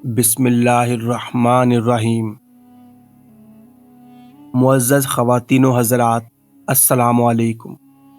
بسم اللہ الرحمن الرحیم۔ معزز خواتین و حضرات، السلام علیکم۔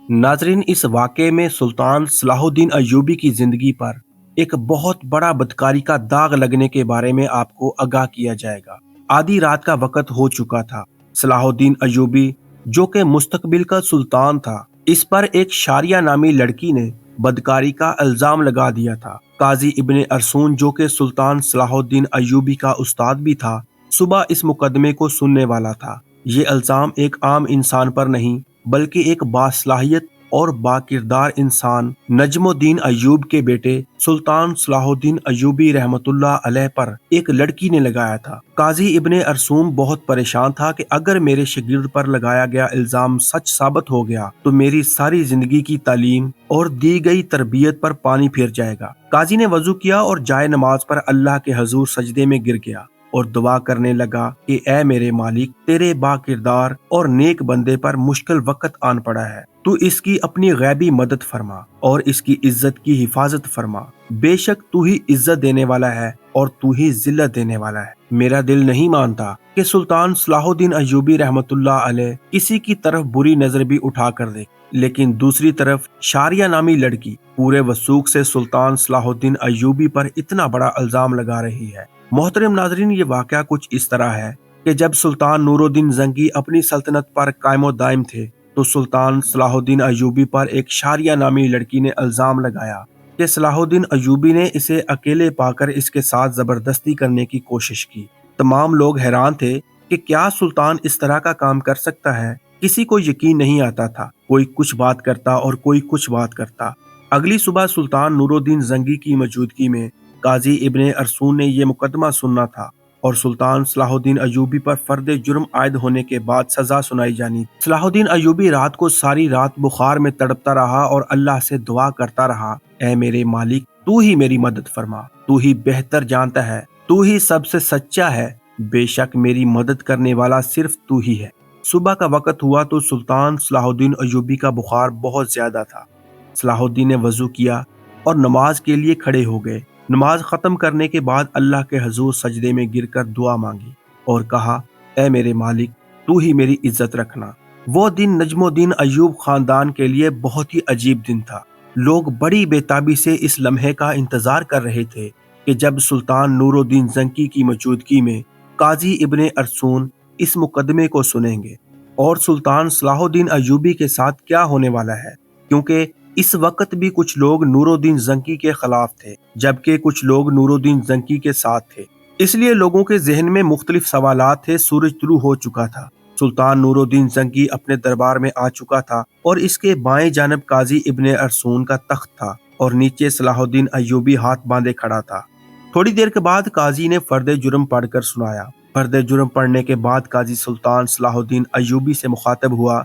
ناظرین، اس واقعے میں سلطان صلاح الدین ایوبی کی زندگی پر ایک بہت بڑا بدکاری کا داغ لگنے کے بارے میں آپ کو آگاہ کیا جائے گا۔ آدھی رات کا وقت ہو چکا تھا۔ صلاح الدین ایوبی جو کہ مستقبل کا سلطان تھا، اس پر ایک شاریہ نامی لڑکی نے بدکاری کا الزام لگا دیا تھا۔ قاضی ابن ارسون جو کہ سلطان صلاح الدین ایوبی کا استاد بھی تھا، صبح اس مقدمے کو سننے والا تھا۔ یہ الزام ایک عام انسان پر نہیں بلکہ ایک باصلاحیت اور باکردار انسان نجم الدین ایوب کے بیٹے سلطان صلاح الدین ایوبی رحمت اللہ علیہ پر ایک لڑکی نے لگایا تھا۔ قاضی ابن ارسوم بہت پریشان تھا کہ اگر میرے شاگرد پر لگایا گیا الزام سچ ثابت ہو گیا تو میری ساری زندگی کی تعلیم اور دی گئی تربیت پر پانی پھر جائے گا۔ قاضی نے وضو کیا اور جائے نماز پر اللہ کے حضور سجدے میں گر گیا اور دعا کرنے لگا کہ اے میرے مالک، تیرے با کردار اور نیک بندے پر مشکل وقت آن پڑا ہے، تو اس کی اپنی غیبی مدد فرما اور اس کی عزت کی حفاظت فرما۔ بے شک تو ہی عزت دینے والا ہے اور تو ہی ذلت دینے والا ہے۔ میرا دل نہیں مانتا کہ سلطان صلاح الدین ایوبی رحمت اللہ علیہ کسی کی طرف بری نظر بھی اٹھا کر دے، لیکن دوسری طرف شاریہ نامی لڑکی پورے وثوق سے سلطان صلاح الدین ایوبی پر اتنا بڑا الزام لگا رہی ہے۔ محترم ناظرین، یہ واقعہ کچھ اس طرح ہے کہ جب سلطان نور الدین زنگی اپنی سلطنت پر قائم و دائم تھے تو سلطان صلاح الدین ایوبی پر ایک شاریہ نامی لڑکی نے الزام لگایا کہ صلاح الدین ایوبی نے اسے اکیلے پا کر اس کے ساتھ زبردستی کرنے کی کوشش کی۔ تمام لوگ حیران تھے کہ کیا سلطان اس طرح کا کام کر سکتا ہے؟ کسی کو یقین نہیں آتا تھا۔ کوئی کچھ بات کرتا اور کوئی کچھ بات کرتا۔ اگلی صبح سلطان نور الدین زنگی کی موجودگی میں قاضی ابن ارسون نے یہ مقدمہ سننا تھا اور سلطان صلاح الدین ایوبی پر فرد جرم عائد ہونے کے بعد سزا سنائی جانی۔ صلاح الدین ایوبی رات کو ساری رات بخار میں تڑپتا رہا اور اللہ سے دعا کرتا رہا، اے میرے مالک، تو ہی میری مدد فرما، تو ہی بہتر جانتا ہے، تو ہی سب سے سچا ہے، بے شک میری مدد کرنے والا صرف تو ہی ہے۔ صبح کا وقت ہوا تو سلطان صلاح الدین ایوبی کا بخار بہت زیادہ تھا۔ صلاح الدین نے وضو کیا اور نماز کے لیے کھڑے ہو گئے۔ نماز ختم کرنے کے بعد اللہ کے حضور سجدے میں گر کر دعا مانگی اور کہا، اے میرے مالک، تو ہی میری عزت رکھنا۔ وہ دن نجم الدین ایوب خاندان کے لیے بہت ہی عجیب دن تھا۔ لوگ بڑی بےتابی سے اس لمحے کا انتظار کر رہے تھے کہ جب سلطان نور الدین زنکی کی موجودگی میں قاضی ابن ارسون اس مقدمے کو سنیں گے اور سلطان صلاح الدین ایوبی کے ساتھ کیا ہونے والا ہے، کیونکہ اس وقت بھی کچھ لوگ نور الدین زنکی کے خلاف تھے جبکہ کچھ لوگ نور الدین زنکی کے ساتھ تھے۔ اس لیے لوگوں کے ذہن میں مختلف سوالات تھے۔ سورج طلوع ہو چکا تھا۔ سلطان نور الدین زنکی اپنے دربار میں آ چکا تھا اور اس کے بائیں جانب قاضی ابن ارسون کا تخت تھا اور نیچے صلاح الدین ایوبی ہاتھ باندھے کھڑا تھا۔ تھوڑی دیر کے بعد قاضی نے فرد جرم پڑھ کر سنایا۔ فرد جرم پڑھنے کے بعد قاضی سلطان صلاح الدین ایوبی سے مخاطب ہوا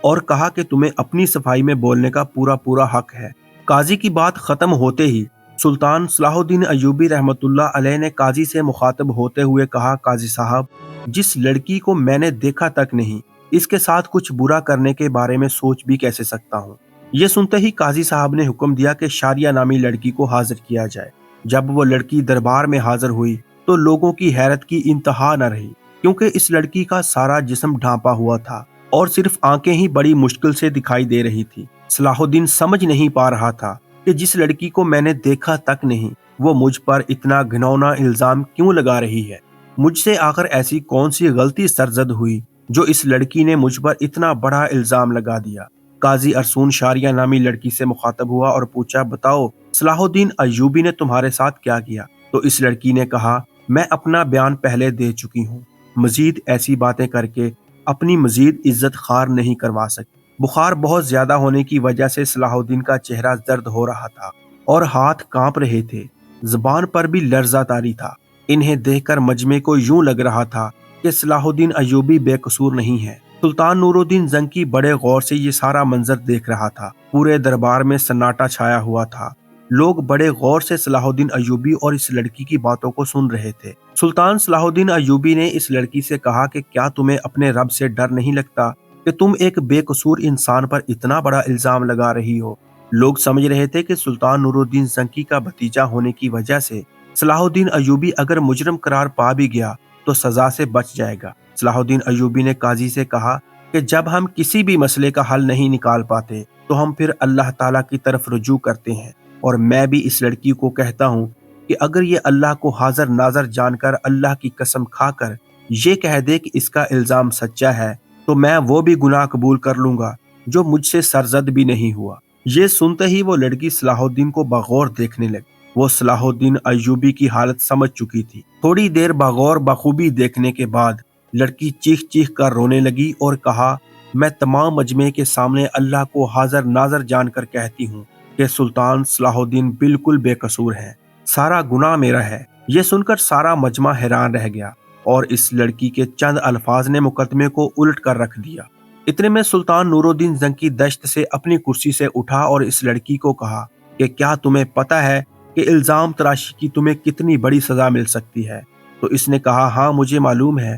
اور کہا کہ تمہیں اپنی صفائی میں بولنے کا پورا حق ہے۔ قاضی کی بات ختم ہوتے ہی سلطان صلاح الدین ایوبی رحمت اللہ علیہ نے قاضی سے مخاطب ہوتے ہوئے کہا، قاضی صاحب، جس لڑکی کو میں نے دیکھا تک نہیں، اس کے ساتھ کچھ برا کرنے کے بارے میں سوچ بھی کیسے سکتا ہوں؟ یہ سنتے ہی قاضی صاحب نے حکم دیا کہ شاریہ نامی لڑکی کو حاضر کیا جائے۔ جب وہ لڑکی دربار میں حاضر ہوئی تو لوگوں کی حیرت کی انتہا نہ رہی، کیونکہ اس لڑکی کا سارا جسم ڈھانپا ہوا تھا اور صرف آنکھیں ہی بڑی مشکل سے دکھائی دے رہی تھی۔ صلاح الدین سمجھ نہیں پا رہا تھا کہ جس لڑکی کو میں نے دیکھا تک نہیں، وہ مجھ پر اتنا گھناؤنا الزام کیوں لگا رہی ہے؟ مجھ سے آخر ایسی کون سی غلطی سرزد ہوئی جو اس لڑکی نے مجھ پر اتنا بڑا الزام لگا دیا؟ قاضی ارسون شاریہ نامی لڑکی سے مخاطب ہوا اور پوچھا، بتاؤ صلاح الدین ایوبی نے تمہارے ساتھ کیا کیا؟ تو اس لڑکی نے کہا، میں اپنا بیان پہلے دے چکی ہوں، مزید ایسی باتیں کر کے اپنی مزید عزت خوار نہیں کروا سکتی۔ بخار بہت زیادہ ہونے کی وجہ سے صلاح الدین کا چہرہ زرد ہو رہا تھا اور ہاتھ کانپ رہے تھے، زبان پر بھی لرزہ طاری تھا۔ انہیں دیکھ کر مجمع کو یوں لگ رہا تھا کہ صلاح الدین ایوبی بے قصور نہیں ہے۔ سلطان نور الدین زنکی بڑے غور سے یہ سارا منظر دیکھ رہا تھا۔ پورے دربار میں سناٹا چھایا ہوا تھا۔ لوگ بڑے غور سے صلاح الدین ایوبی اور اس لڑکی کی باتوں کو سن رہے تھے۔ سلطان صلاح الدین ایوبی نے اس لڑکی سے کہا کہ کیا تمہیں اپنے رب سے ڈر نہیں لگتا کہ تم ایک بے قصور انسان پر اتنا بڑا الزام لگا رہی ہو؟ لوگ سمجھ رہے تھے کہ سلطان نور الدین زنکی کا بھتیجا ہونے کی وجہ سے صلاح الدین ایوبی اگر مجرم قرار پا بھی گیا تو سزا سے بچ جائے گا۔ صلاح الدین ایوبی نے قاضی سے کہا کہ جب ہم کسی بھی مسئلے کا حل نہیں نکال پاتے تو ہم پھر اللہ تعالیٰ کی طرف رجوع کرتے ہیں، اور میں بھی اس لڑکی کو کہتا ہوں کہ اگر یہ اللہ کو حاضر ناظر جان کر اللہ کی قسم کھا کر یہ کہہ دے کہ اس کا الزام سچا ہے تو میں وہ بھی گناہ قبول کر لوں گا جو مجھ سے سرزد بھی نہیں ہوا۔ یہ سنتے ہی وہ لڑکی صلاح الدین کو بغور دیکھنے لگی۔ وہ صلاح الدین ایوبی کی حالت سمجھ چکی تھی۔ تھوڑی دیر بغور بخوبی دیکھنے کے بعد لڑکی چیخ چیخ کر رونے لگی اور کہا، میں تمام مجمع کے سامنے اللہ کو حاضر ناظر جان کر کہتی ہوں کہ سلطان صلاح الدین بالکل بے قصور ہے، سارا گناہ میرا ہے۔ یہ سن کر سارا مجمع حیران رہ گیا اور اس لڑکی کے چند الفاظ نے مقدمے کو الٹ کر رکھ دیا۔ اتنے میں سلطان نور الدین زنکی دشت سے اپنی کرسی سے اٹھا اور اس لڑکی کو کہا کہ کیا تمہیں پتہ ہے کہ الزام تراشی کی تمہیں کتنی بڑی سزا مل سکتی ہے؟ تو اس نے کہا، ہاں مجھے معلوم ہے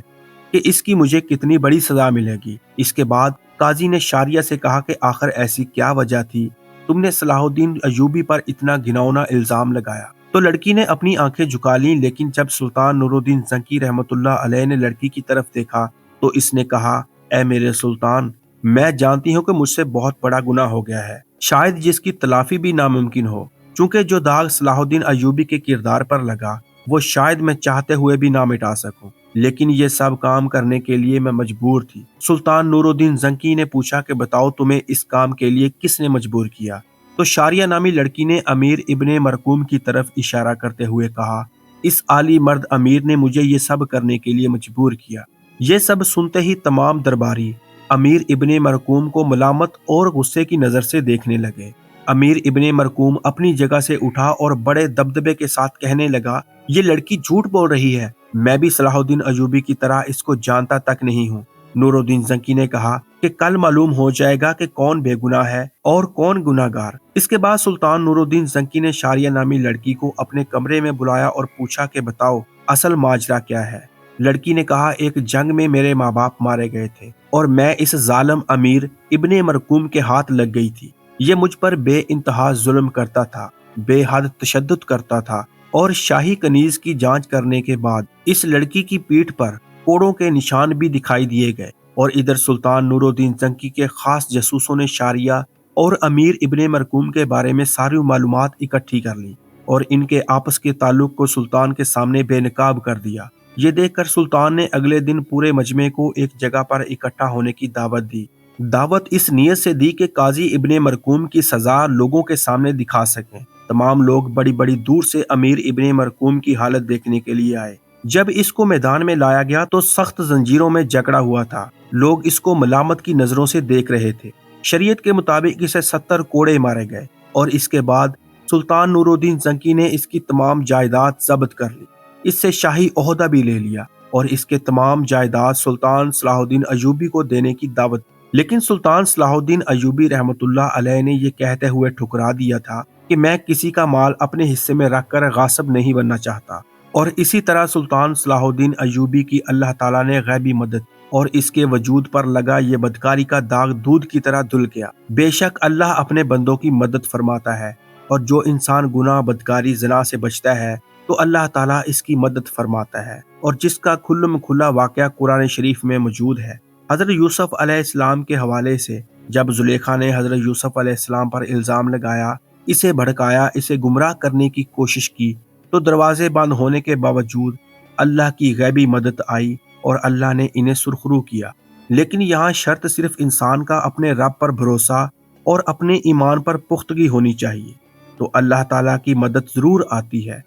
کہ اس کی مجھے کتنی بڑی سزا ملے گی۔ اس کے بعد قاضی نے شاریہ سے کہا کہ آخر ایسی کیا وجہ تھی تم نے صلاح الدین ایوبی پر اتنا گھناؤنا الزام لگایا؟ تو لڑکی نے اپنی آنکھیں جھکا لیں، لیکن جب سلطان نور الدین زنکی رحمت اللہ علیہ نے لڑکی کی طرف دیکھا تو اس نے کہا، اے میرے سلطان، میں جانتی ہوں کہ مجھ سے بہت بڑا گناہ ہو گیا ہے، شاید جس کی تلافی بھی ناممکن ہو، چونکہ جو داغ صلاح الدین ایوبی کے کردار پر لگا وہ شاید میں چاہتے ہوئے بھی نہ مٹا سکوں، لیکن یہ سب کام کرنے کے لیے میں مجبور تھی۔ سلطان نور الدین زنکی نے پوچھا کہ بتاؤ تمہیں اس کام کے لیے کس نے مجبور کیا؟ تو شاریہ نامی لڑکی نے امیر ابن مرقوم کی طرف اشارہ کرتے ہوئے کہا، اس عالی مرد امیر نے مجھے یہ سب کرنے کے لیے مجبور کیا۔ یہ سب سنتے ہی تمام درباری امیر ابن مرقوم کو ملامت اور غصے کی نظر سے دیکھنے لگے۔ امیر ابن مرقوم اپنی جگہ سے اٹھا اور بڑے دبدبے کے ساتھ کہنے لگا، یہ لڑکی جھوٹ بول رہی ہے، میں بھی صلاح الدین ایوبی کی طرح اس کو جانتا تک نہیں ہوں۔ نور الدین زنکی نے کہا کہ کل معلوم ہو جائے گا کہ کون بے گناہ ہے اور کون گناہ گار۔ اس کے بعد سلطان نور الدین زنکی نے شاریہ نامی لڑکی کو اپنے کمرے میں بلایا اور پوچھا کہ بتاؤ اصل ماجرا کیا ہے؟ لڑکی نے کہا، ایک جنگ میں میرے ماں باپ مارے گئے تھے اور میں اس ظالم امیر ابن مرقوم کے ہاتھ لگ گئی تھی۔ یہ مجھ پر بے انتہا ظلم کرتا تھا، بے حد تشدد کرتا تھا، اور شاہی کنیز کی جانچ کرنے کے بعد اس لڑکی کی پیٹھ پر کوڑوں کے نشان بھی دکھائی دیے گئے۔ اور ادھر سلطان نور الدین زنکی کے خاص جاسوسوں نے شاریہ اور امیر ابن مرقوم کے بارے میں ساری معلومات اکٹھی کر لی اور ان کے آپس کے تعلق کو سلطان کے سامنے بے نقاب کر دیا۔ یہ دیکھ کر سلطان نے اگلے دن پورے مجمع کو ایک جگہ پر اکٹھا ہونے کی دعوت دی۔ دعوت اس نیت سے دی کہ قاضی ابن مرقوم کی سزا لوگوں کے سامنے دکھا سکیں۔ تمام لوگ بڑی بڑی دور سے امیر ابن مرقوم کی حالت دیکھنے کے لیے آئے۔ جب اس کو میدان میں لایا گیا تو سخت زنجیروں میں جکڑا ہوا تھا۔ لوگ اس کو ملامت کی نظروں سے دیکھ رہے تھے۔ شریعت کے مطابق اسے 70 کوڑے مارے گئے اور اس کے بعد سلطان نور الدین زنکی نے اس کی تمام جائیداد ضبط کر لی، اس سے شاہی عہدہ بھی لے لیا اور اس کے تمام جائیداد سلطان صلاح الدین ایوبی کو دینے کی دعوت۔ لیکن سلطان صلاح الدین ایوبی رحمت اللہ علیہ نے یہ کہتے ہوئے ٹھکرا دیا تھا کہ میں کسی کا مال اپنے حصے میں رکھ کر غاصب نہیں بننا چاہتا، اور اسی طرح سلطان صلاح الدین ایوبی کی اللہ تعالیٰ نے غیبی مدد اور اس کے وجود پر لگا یہ بدکاری کا داغ دودھ کی طرح دھل گیا۔ بے شک اللہ اپنے بندوں کی مدد فرماتا ہے، اور جو انسان گناہ بدکاری زنا سے بچتا ہے تو اللہ تعالیٰ اس کی مدد فرماتا ہے، اور جس کا کھلم کھلا واقعہ قرآن شریف میں موجود ہے۔ حضرت یوسف علیہ السلام کے حوالے سے جب زلیخا نے حضرت یوسف علیہ السلام پر الزام لگایا، اسے بھڑکایا، اسے گمراہ کرنے کی کوشش کی، تو دروازے بند ہونے کے باوجود اللہ کی غیبی مدد آئی اور اللہ نے انہیں سرخرو کیا۔ لیکن یہاں شرط صرف انسان کا اپنے رب پر بھروسہ اور اپنے ایمان پر پختگی ہونی چاہیے، تو اللہ تعالیٰ کی مدد ضرور آتی ہے۔